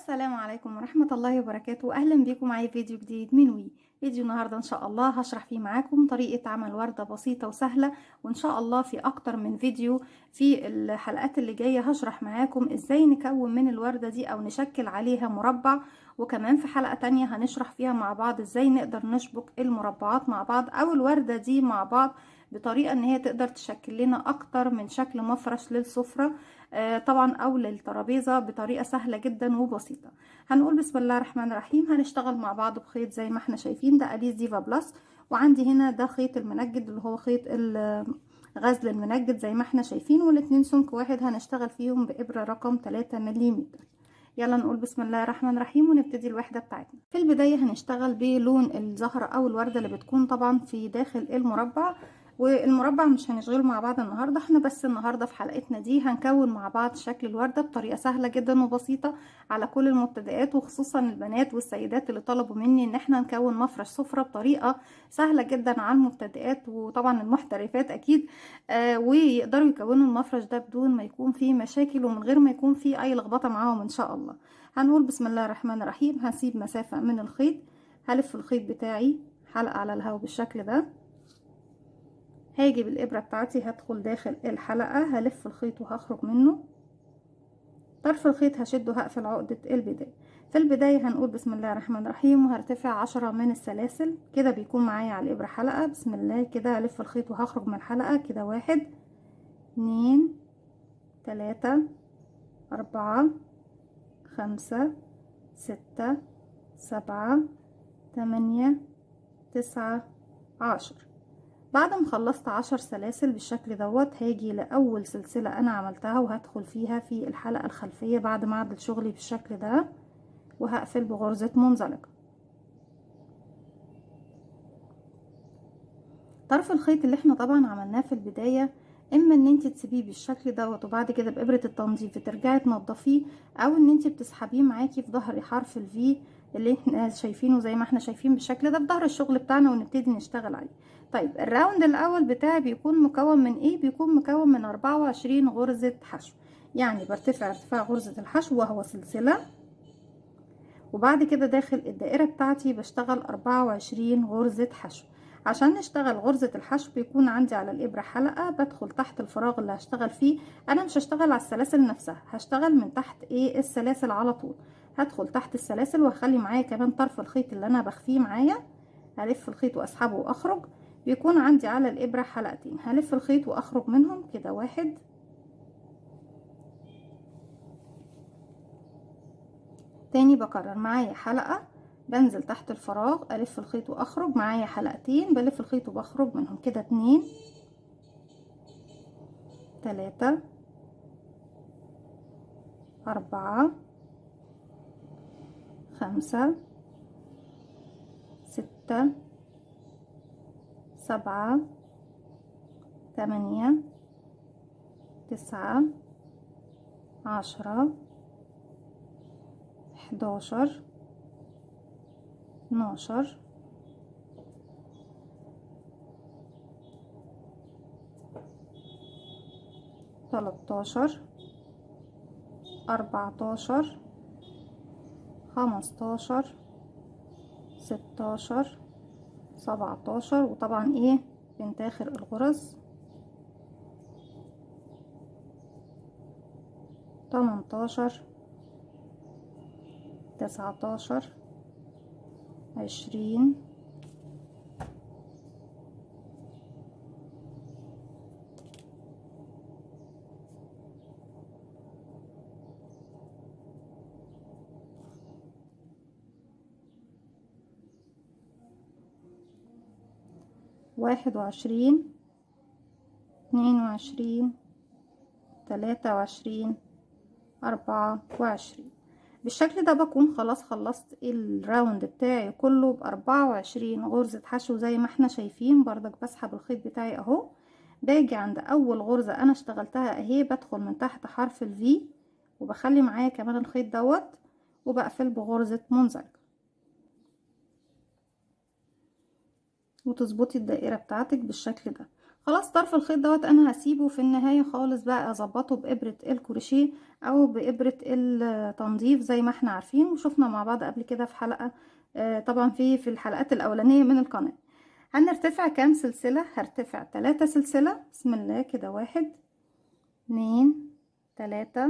السلام عليكم ورحمة الله وبركاته. أهلا بيكم معايا فيديو جديد من فيديو النهاردة إن شاء الله هشرح فيه معاكم طريقة عمل وردة بسيطة وسهلة، وإن شاء الله في أكتر من فيديو في الحلقات اللي جاية هشرح معاكم إزاي نكون من الوردة دي أو نشكل عليها مربع، وكمان في حلقة تانية هنشرح فيها مع بعض إزاي نقدر نشبك المربعات مع بعض أو الوردة دي مع بعض بطريقة إن هي تقدر تشكل لنا أكتر من شكل مفرش للسفرة طبعا او للترابيزه بطريقه سهله جدا وبسيطه. هنقول بسم الله الرحمن الرحيم. هنشتغل مع بعض بخيط زي ما احنا شايفين، ده اليس ديفا بلس، وعندي هنا ده خيط المنجد اللي هو خيط غزل المنجد زي ما احنا شايفين، والاتنين سمك واحد هنشتغل فيهم بإبرة رقم 3 ملم. يلا نقول بسم الله الرحمن الرحيم ونبتدي الوحدة بتاعتنا. في البداية هنشتغل بلون الزهرة او الوردة اللي بتكون طبعا في داخل المربع، والمربع مش هنشغله مع بعض النهاردة، احنا بس النهاردة في حلقتنا دي هنكون مع بعض شكل الوردة بطريقة سهلة جدا وبسيطة على كل المبتدئات، وخصوصا البنات والسيدات اللي طلبوا مني ان احنا نكون مفرش سفرة بطريقة سهلة جدا على المبتدئات وطبعا المحترفات اكيد ويقدروا يكونوا المفرش ده بدون ما يكون فيه مشاكل ومن غير ما يكون فيه اي لخبطة معاهم ان شاء الله. هنقول بسم الله الرحمن الرحيم. هسيب مسافة من الخيط، هلف الخيط بتاعي حلقة على الهواء بالشكل ده، هاجي بالإبرة بتاعتي هدخل داخل الحلقة، هلف الخيط وهخرج منه، طرف الخيط هشده هقفل عقدة البداية. في البداية هنقول بسم الله الرحمن الرحيم وهرتفع 10 من السلاسل كده، بيكون معايا على الإبرة حلقة. بسم الله كده هلف الخيط وهخرج من الحلقة كده 1 2 3 4 5 6 7 8 9 10. بعد ما خلصت 10 سلاسل بالشكل دوت، هاجي لأول سلسلة أنا عملتها وهدخل فيها في الحلقة الخلفية بعد ما أعدل شغلي بالشكل ده، وهقفل بغرزة منزلقة. طرف الخيط اللي احنا طبعا عملناه في البداية، اما ان انت تسيبيه بالشكل دوت وبعد كده بإبرة التنظيف ترجعي تنضفيه، او ان انت بتسحبيه معاكي في ظهر حرف الفي اللي احنا شايفينه زي ما احنا شايفين بالشكل ده في ظهر الشغل بتاعنا ونبتدي نشتغل عليه. طيب الراوند الاول بتاعي بيكون مكون من ايه؟ بيكون مكون من 24 غرزة حشو، يعني برتفع ارتفاع غرزة الحشو وهو سلسلة، وبعد كده داخل الدائرة بتاعتي بشتغل 24 غرزة حشو. عشان نشتغل غرزة الحشو بيكون عندي على الإبرة حلقة، بدخل تحت الفراغ اللي هشتغل فيه، أنا مش هشتغل على السلاسل نفسها، هشتغل من تحت السلاسل على طول. هدخل تحت السلاسل وهخلي معايا كمان طرف الخيط اللي أنا بخفيه معايا، هلف الخيط وأسحبه وأخرج. بيكون عندي على الإبرة حلقتين، هلف الخيط وأخرج منهم كده 1 تاني، بكرر معايا حلقة، بنزل تحت الفراغ الف الخيط واخرج، معايا حلقتين بلف الخيط وبخرج منهم كده 2 3 4 5 6 7 8 9 10 11 12 13 14 15 16 17، وطبعا بنت اخر الغرز 18 19 20 21 22 23 24. بالشكل ده بكون خلاص خلصت الراوند بتاعي كله ب24 غرزة حشو زي ما احنا شايفين. بردك بسحب الخيط بتاعي اهو، باجي عند اول غرزة انا اشتغلتها اهي، بدخل من تحت حرف الفي وبخلي معايا كمان الخيط دوت وبقفل بغرزة منزلقة، وتظبطي الدائرة بتاعتك بالشكل ده. خلاص طرف الخيط دوت انا هسيبه في النهاية خالص بقى اظبطه بإبرة الكروشيه او بإبرة التنظيف زي ما احنا عارفين وشفنا مع بعض قبل كده في حلقة، طبعا في الحلقات الاولانية من القناة. هنرتفع كام سلسلة؟ هرتفع 3 سلسلة. بسم الله كده، 1 2 3،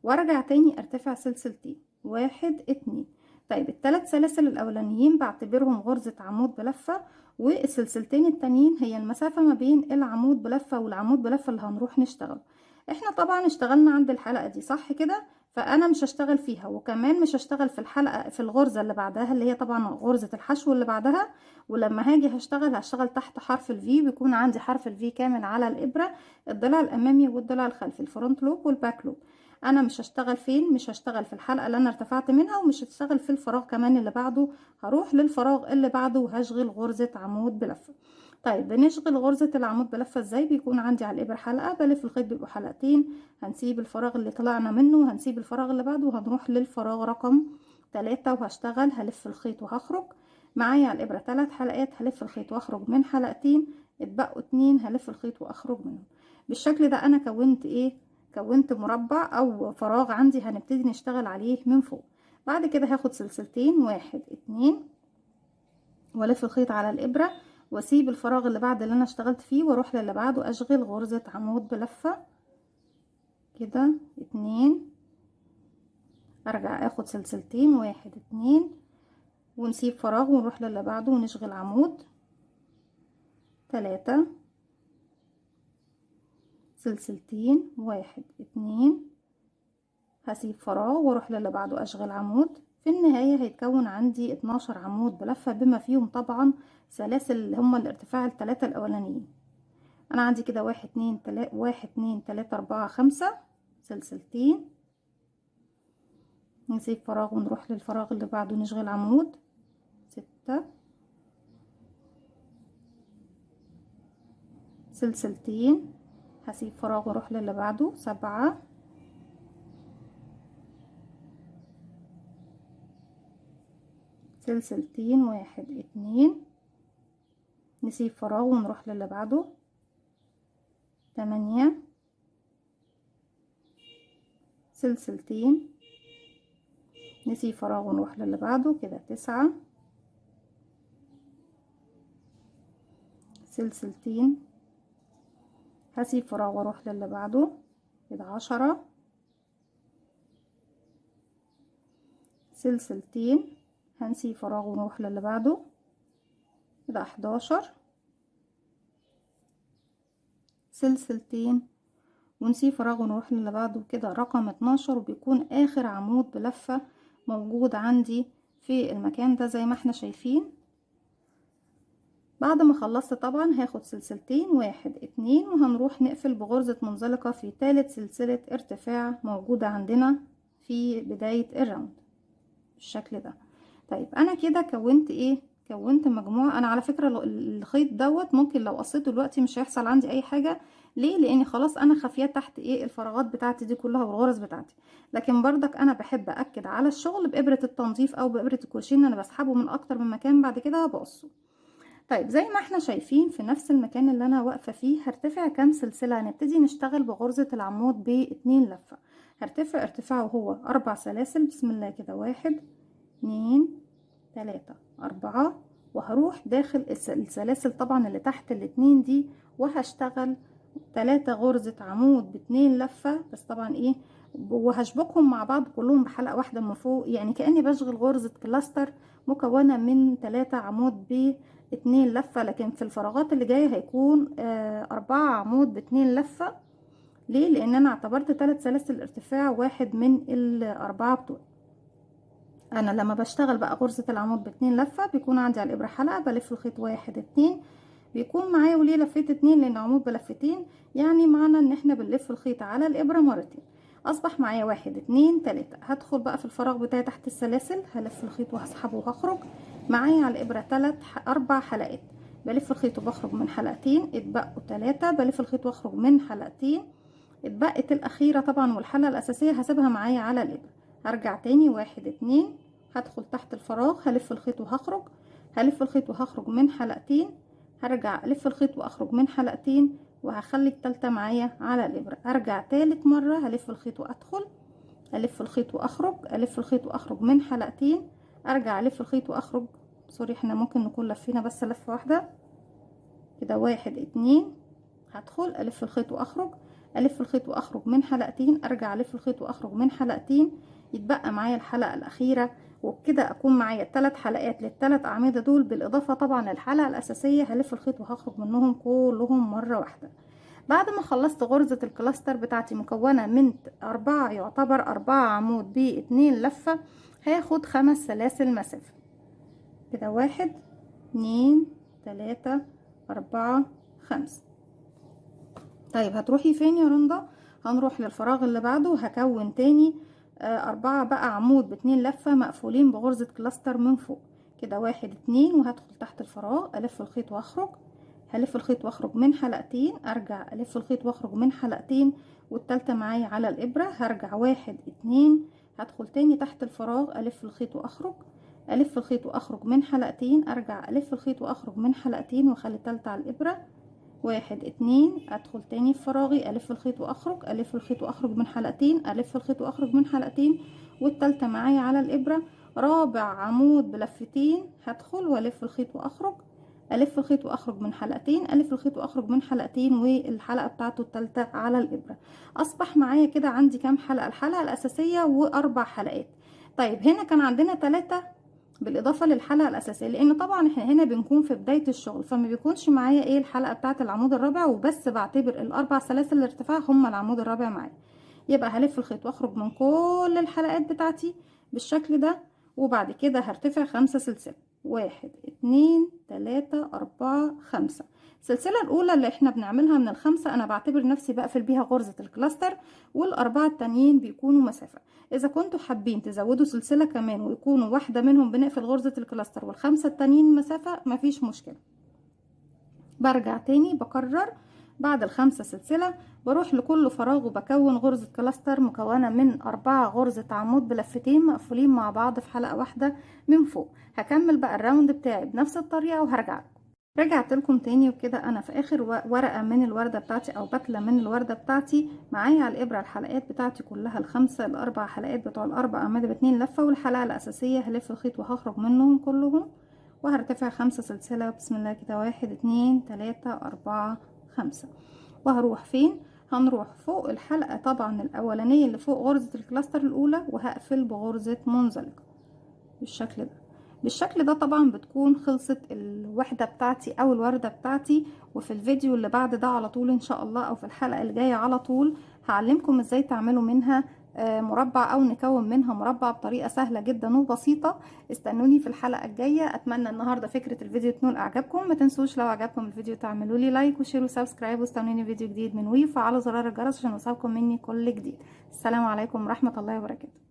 وارجع تاني ارتفع سلسلتين، 1 2. طيب ال3 سلاسل الاولانيين بعتبرهم غرزة عمود بلفة، والسلسلتين التانيين هي المسافة ما بين العمود بلفة والعمود بلفة اللي هنروح نشتغل. احنا طبعا اشتغلنا عند الحلقة دي صح كده، فانا مش هشتغل فيها، وكمان مش هشتغل في الحلقة في الغرزة اللي بعدها اللي هي طبعا غرزة الحشو اللي بعدها. ولما هاجي هشتغل تحت حرف الفي، بيكون عندي حرف الفي كامل على الابرة، الضلع الامامي والضلع الخلفي، الفرونت لوب والباك لوب. انا مش هشتغل فين؟ مش هشتغل في الحلقة اللي انا ارتفعت منها، ومش هشتغل في الفراغ كمان اللي بعده، هروح للفراغ اللي بعده وهشغل غرزة عمود بلفة. طيب بنشغل غرزة العمود بلفة ازاي؟ بيكون عندي على الابر حلقة، بلف الخيط بيبقوا حلقتين، هنسيب الفراغ اللي طلعنا منه وهنسيب الفراغ اللي بعده وهنروح للفراغ رقم 3 وهشتغل، هلف الخيط وهخرج معايا على الابرة 3 حلقات، هلف الخيط واخرج من حلقتين، اتبقوا 2 هلف الخيط واخرج منهم. بالشكل ده انا كونت ايه؟ كونت مربع او فراغ عندي هنبتدي نشتغل عليه من فوق. بعد كده هاخد سلسلتين، 1 2، والف الخيط على الابرة واسيب الفراغ اللي بعد اللي انا اشتغلت فيه واروح للي بعده اشغل غرزة عمود بلفة كده، 2، ارجع اخد سلسلتين، 1 2، ونسيب فراغ ونروح للي بعده ونشغل عمود، 3، سلسلتين، 1 2، هسيب فراغ واروح للي بعده اشغل عمود. في النهاية هيتكون عندي 12 عمود بلفة بما فيهم طبعا سلاسل اللي هما الارتفاع ال3 الاولانيين. انا عندي كده 1 2 3 1 2 3 4 5 سلسلتين، نسيب فراغ ونروح للفراغ اللي بعده نشغل عمود، 6، سلسلتين، هسيب فراغ واروح للي بعده، 7، سلسلتين، 1 2، نسيب فراغ ونروح للي بعده، 8، سلسلتين، نسيب فراغ ونروح للي بعده كده، 9، سلسلتين، هسيب فراغ واروح للي بعده كده، 10، سلسلتين، هنسيب فراغ ونروح للي بعده كده، 11، سلسلتين، ونسيب فراغ ونروح للي بعده كده رقم 12، وبيكون اخر عمود بلفة موجود عندي في المكان ده زي ما احنا شايفين. بعد ما خلصت طبعا هاخد سلسلتين، 1 2، وهنروح نقفل بغرزة منزلقة في ثالث سلسلة ارتفاع موجودة عندنا في بداية الراوند بالشكل ده. طيب انا كده كونت ايه؟ كونت مجموعة. انا على فكرة الخيط دوت ممكن لو قصيته دلوقتي مش هيحصل عندي اي حاجة. ليه؟ لاني خلاص انا خافية تحت ايه الفراغات بتاعتي دي كلها والغرز بتاعتي. لكن بردك انا بحب اكد على الشغل بابرة التنظيف او بابرة الكروشيه ان انا بسحبه من اكتر من مكان بعد كده بقصه. طيب زي ما احنا شايفين في نفس المكان اللي انا واقفة فيه هرتفع كام سلسلة؟ هنبتدي نشتغل بغرزة العمود ب2 لفة. هرتفع ارتفاعه هو 4 سلاسل. بسم الله كده، 1 2 3 4، وهروح داخل السلاسل طبعا اللي تحت الاتنين دي وهشتغل 3 غرزة عمود ب2 لفة بس طبعا ايه، وهشبكهم مع بعض كلهم بحلقة واحدة من فوق، يعني كأني بشغل غرزة كلاستر مكونة من 3 عمود ب2 لفة. لكن في الفراغات اللي جاية هيكون 4 عمود ب2 لفة. ليه؟ لان انا اعتبرت 3 سلاسل ارتفاع واحد من الاربعة بتوع. انا لما بشتغل بقى غرزة العمود ب2 لفة بيكون عندي على الابرة حلقة، بلف الخيط 1 2، بيكون معايا وليه لفيت 2 لان عمود بلفتين، يعني معنى ان احنا بنلف الخيط على الابرة مرتين. اصبح معايا 1 2 3. هدخل بقى في الفراغ بتاعي تحت السلاسل، هلف الخيط وهسحبه وهخرج معايا على الابرة 4 حلقات، بلف الخيط وبخرج من حلقتين، اتبقوا 3، بلف الخيط واخرج من حلقتين، اتبقت الاخيرة طبعا والحلقة الاساسية هسيبها معايا على الابرة. هرجع تاني 1 2، هدخل تحت الفراغ، هلف الخيط وهخرج، هلف الخيط وهخرج من حلقتين، هرجع الف الخيط واخرج من حلقتين، وهخلي التالتة معايا على الابرة. ارجع تالت مرة هلف الخيط وادخل، الف الخيط واخرج، الف الخيط واخرج من حلقتين، ارجع الف الخيط واخرج. سوري، احنا ممكن نكون لفينا بس لفة واحدة كده. 1 2، هدخل الف الخيط واخرج، الف الخيط واخرج من حلقتين، ارجع الف الخيط واخرج من حلقتين، يتبقى معايا الحلقة الاخيرة. وبكده اكون معايا 3 حلقات لل3 اعمدة دول، بالاضافة طبعا للحلقة الاساسية هلف الخيط وهخرج منهم كلهم مرة واحدة. بعد ما خلصت غرزة الكلاستر بتاعتي مكونة من 4، يعتبر 4 عمود ب2 لفة، هاخد 5 سلاسل مسافة كده. 1 2 3 4 5. طيب هتروحي فين يا رندا؟ هنروح للفراغ اللي بعده، وهكون تاني 4 بقى عمود ب2 لفة مقفولين بغرزة كلاستر من فوق كده. 1 2، وهدخل تحت الفراغ الف الخيط واخرج، هلف الخيط واخرج من حلقتين، ارجع الف الخيط واخرج من حلقتين، والتالتة معايا على الابرة. هرجع 1 2، هدخل تاني تحت الفراغ الف الخيط واخرج، الف الخيط واخرج من حلقتين، ارجع الف الخيط واخرج من حلقتين، واخلي التالتة على الابرة. 1 2، ادخل تاني في فراغي الف الخيط واخرج، الف الخيط واخرج من حلقتين، الف الخيط واخرج من حلقتين، والتالتة معايا على الابرة. رابع عمود بلفتين هدخل والف الخيط واخرج، الف الخيط واخرج من حلقتين، الف الخيط واخرج من حلقتين، والحلقة بتاعته التالتة على الابرة. اصبح معايا كده عندي كام حلقة؟ الحلقة الاساسية و4 حلقات. طيب هنا كان عندنا 3 بالاضافه للحلقه الاساسيه، لان طبعا احنا هنا بنكون في بدايه الشغل، فما بيكونش معايا ايه الحلقه بتاعه العمود الرابع وبس، بعتبر ال4 سلاسل الارتفاع هم العمود الرابع معايا. يبقى هلف الخيط واخرج من كل الحلقات بتاعتي بالشكل ده، وبعد كده هرتفع 5 سلسله. 1 2 3 4 5. السلسله الاولى اللي احنا بنعملها من ال5 انا بعتبر نفسي بقفل بيها غرزه الكلاستر، وال4 التانيين بيكونوا مسافه. اذا كنتوا حابين تزودوا سلسله كمان ويكونوا واحده منهم بنقفل غرزه الكلاستر وال5 التانيين مسافه، مفيش مشكله. برجع تاني بكرر بعد ال5 سلسله، بروح لكل فراغ وبكون غرزه كلاستر مكونه من 4 غرزه عمود بلفتين مقفولين مع بعض في حلقه واحده من فوق. هكمل بقى الراوند بتاعي بنفس الطريقه وهرجع لكم. رجعت لكم تاني، وكده انا في اخر ورقه من الورده بتاعتي او بتله من الورده بتاعتي. معايا على الابره الحلقات بتاعتي كلها ال4 حلقات بتوع ال4 اعمده ب2 لفه، والحلقه الاساسيه هلف الخيط وهخرج منهم كلهم، وهرتفع 5 سلسله. بسم الله كده. 1 2 3 4 5. وهروح فين؟ هنروح فوق الحلقه طبعا الاولانيه اللي فوق غرزه الكلاستر الاولى، وهقفل بغرزه منزلقه بالشكل ده. بالشكل ده طبعا بتكون خلصت الوحدة بتاعتي او الوردة بتاعتي. وفي الفيديو اللي بعد ده على طول ان شاء الله، او في الحلقة اللي جاية على طول، هعلمكم ازاي تعملوا منها مربع، او نكون منها مربع بطريقة سهلة جدا وبسيطة. استنوني في الحلقة الجاية. اتمنى النهاردة فكرة الفيديو تنول اعجابكم. ما تنسوش لو عجبكم الفيديو تعملوا لي لايك وشير وسبسكرايب، واستنوني فيديو جديد من وي، وفعلوا زرار الجرس عشان يوصلكم مني كل جديد. السلام عليكم ورحمة الله وبركاته.